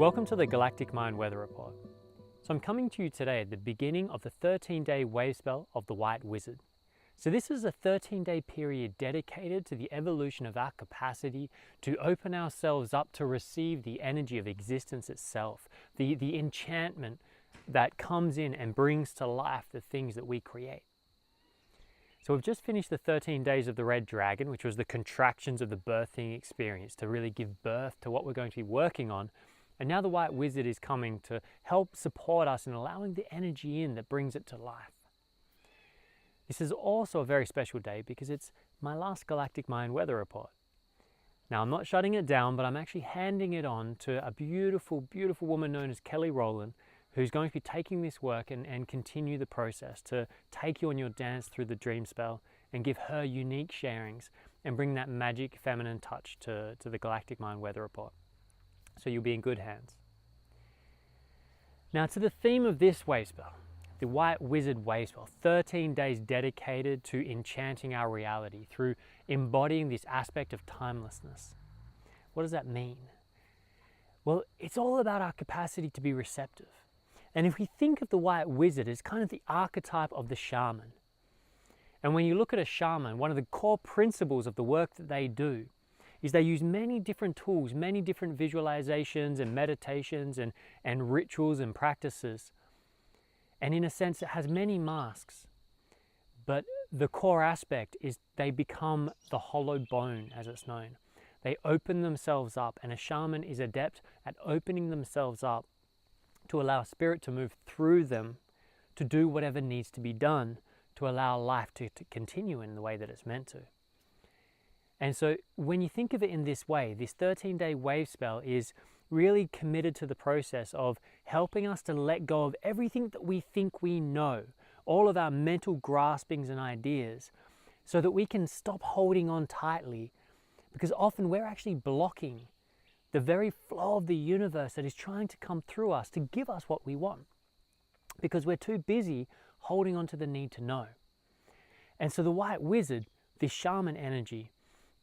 Welcome to the Galactic Mayan Weather Report. So I'm coming to you today at the beginning of the 13-day Wavespell of the White Wizard. So this is a 13-day period dedicated to the evolution of our capacity to open ourselves up to receive the energy of existence itself, the enchantment that comes in and brings to life the things that we create. So we've just finished the 13 days of the Red Dragon, which was the contractions of the birthing experience to really give birth to what we're going to be working on. And now the White Wizard is coming to help support us in allowing the energy in that brings it to life. This is also a very special day because it's my last Galactic Mayan Weather Report. Now I'm not shutting it down, but I'm actually handing it on to a beautiful, beautiful woman known as Kelly Rowland, who's going to be taking this work and continue the process to take you on your dance through the dream spell and give her unique sharings and bring that magic feminine touch to the Galactic Mayan Weather Report. So you'll be in good hands. Now to the theme of this Wavespell, the White Wizard Wavespell, 13 days dedicated to enchanting our reality through embodying this aspect of timelessness. What does that mean? Well, it's all about our capacity to be receptive. And if we think of the White Wizard as kind of the archetype of the shaman, and when you look at a shaman, one of the core principles of the work that they do is they use many different tools, many different visualizations and meditations and rituals and practices. And in a sense, it has many masks. But the core aspect is they become the hollow bone, as it's known. They open themselves up, and a shaman is adept at opening themselves up to allow spirit to move through them to do whatever needs to be done to allow life to continue in the way that it's meant to. And so when you think of it in this way, this 13-day wave spell is really committed to the process of helping us to let go of everything that we think we know, all of our mental graspings and ideas, so that we can stop holding on tightly, because often we're actually blocking the very flow of the universe that is trying to come through us to give us what we want, because we're too busy holding on to the need to know. And so the White Wizard, this shaman energy,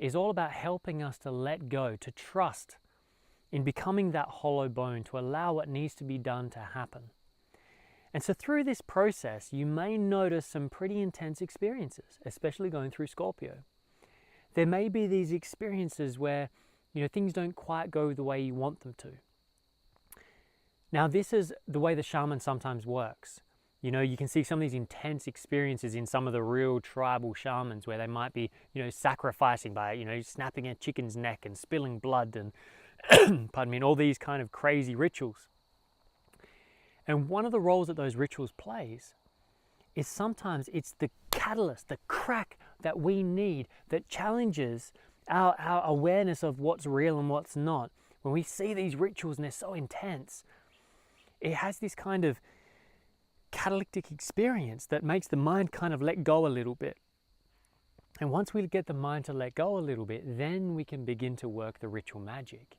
is all about helping us to let go, to trust in becoming that hollow bone, to allow what needs to be done to happen. And so through this process, you may notice some pretty intense experiences, especially going through Scorpio. There may be these experiences where, things don't quite go the way you want them to. Now, this is the way the shaman sometimes works. You can see some of these intense experiences in some of the real tribal shamans where they might be, sacrificing by, snapping a chicken's neck and spilling blood and, pardon me, and all these kind of crazy rituals. And one of the roles that those rituals plays is sometimes it's the catalyst, the crack that we need that challenges our awareness of what's real and what's not. When we see these rituals and they're so intense, it has this kind of catalytic experience that makes the mind kind of let go a little bit. And once we get the mind to let go a little bit, then we can begin to work the ritual magic.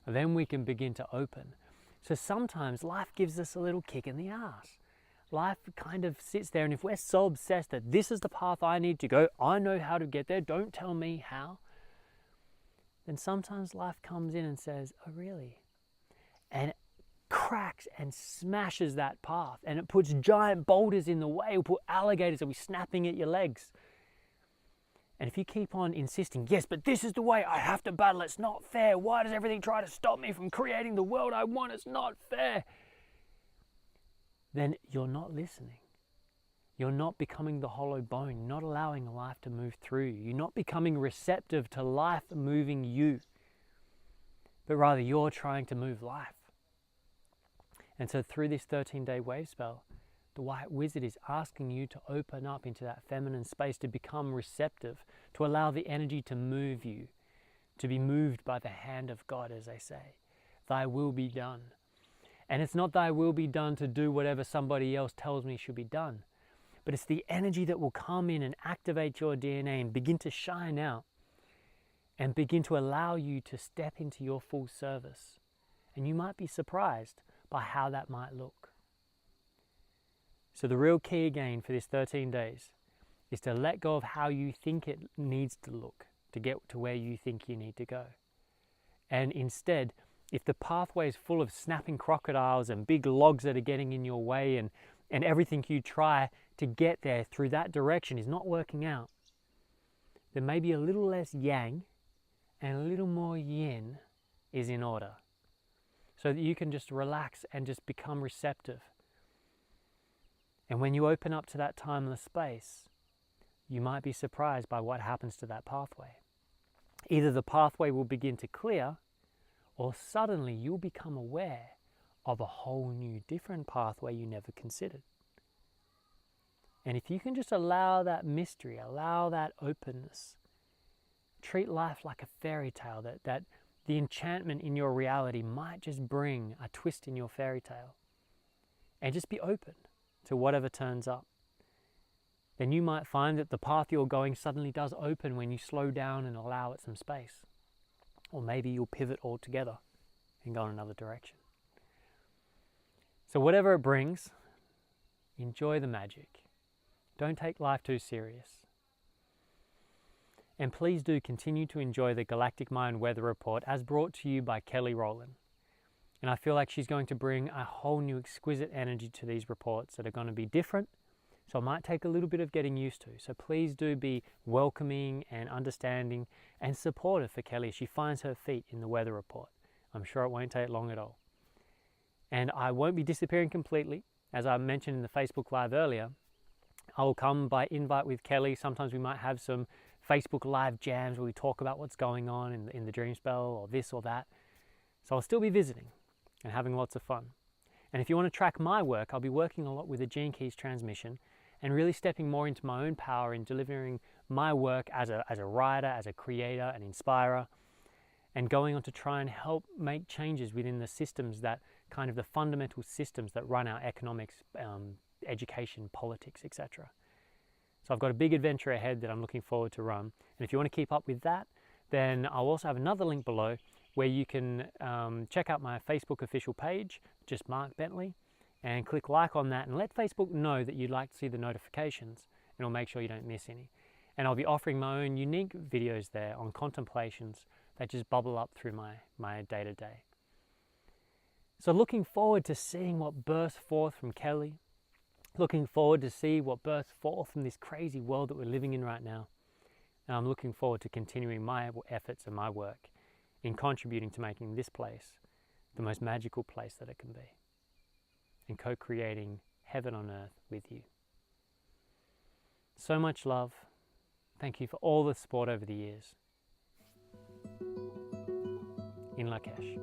Then we can begin to open. So sometimes life gives us a little kick in the ass. Life kind of sits there, and if we're so obsessed that this is the path I need to go, I know how to get there, don't tell me how, then sometimes life comes in and says, oh really? And cracks and smashes that path, and it puts giant boulders in the way. It'll put alligators that'll be snapping at your legs. And if you keep on insisting, yes, but this is the way, I have to battle, it's not fair, why does everything try to stop me from creating the world I want, it's not fair, then you're not listening. You're not becoming the hollow bone, you're not allowing life to move through you, you're not becoming receptive to life moving you, but rather you're trying to move life. And so through this 13-day wave spell, the White Wizard is asking you to open up into that feminine space, to become receptive, to allow the energy to move you, to be moved by the hand of God, as they say. Thy will be done. And it's not thy will be done to do whatever somebody else tells me should be done, but it's the energy that will come in and activate your DNA and begin to shine out and begin to allow you to step into your full service. And you might be surprised by how that might look. So the real key again for this 13 days is to let go of how you think it needs to look to get to where you think you need to go. And instead, if the pathway is full of snapping crocodiles and big logs that are getting in your way, and everything you try to get there through that direction is not working out, then maybe a little less yang and a little more yin is in order, so that you can just relax and just become receptive. And when you open up to that timeless space, you might be surprised by what happens to that pathway. Either the pathway will begin to clear, or suddenly you'll become aware of a whole new different pathway you never considered. And if you can just allow that mystery, allow that openness, treat life like a fairy tale, that the enchantment in your reality might just bring a twist in your fairy tale, and just be open to whatever turns up, then you might find that the path you're going suddenly does open when you slow down and allow it some space. Or maybe you'll pivot altogether and go in another direction. So whatever it brings, enjoy the magic. Don't take life too serious. And please do continue to enjoy the Galactic Mayan Weather Report as brought to you by Kelly Rowland. And I feel like she's going to bring a whole new exquisite energy to these reports that are going to be different. So it might take a little bit of getting used to. So please do be welcoming and understanding and supportive for Kelly as she finds her feet in the weather report. I'm sure it won't take long at all. And I won't be disappearing completely. As I mentioned in the Facebook Live earlier, I will come by invite with Kelly. Sometimes we might have some Facebook Live jams where we talk about what's going on in the dream spell or this or that. So I'll still be visiting and having lots of fun. And if you want to track my work, I'll be working a lot with the Gene Keys transmission and really stepping more into my own power in delivering my work as a writer, as a creator, an inspirer, and going on to try and help make changes within the systems that kind of the fundamental systems that run our economics, education, politics, etc. So I've got a big adventure ahead that I'm looking forward to run. And if you want to keep up with that, then I'll also have another link below where you can check out my Facebook official page, just Mark Bentley, and click like on that and let Facebook know that you'd like to see the notifications, and it'll make sure you don't miss any. And I'll be offering my own unique videos there on contemplations that just bubble up through my day-to-day. So looking forward to seeing what bursts forth from Kelly, looking forward to see what bursts forth from this crazy world that we're living in right now. And I'm looking forward to continuing my efforts and my work in contributing to making this place the most magical place that it can be, and co-creating heaven on earth with you. So much love. Thank you for all the support over the years. In Lakesh.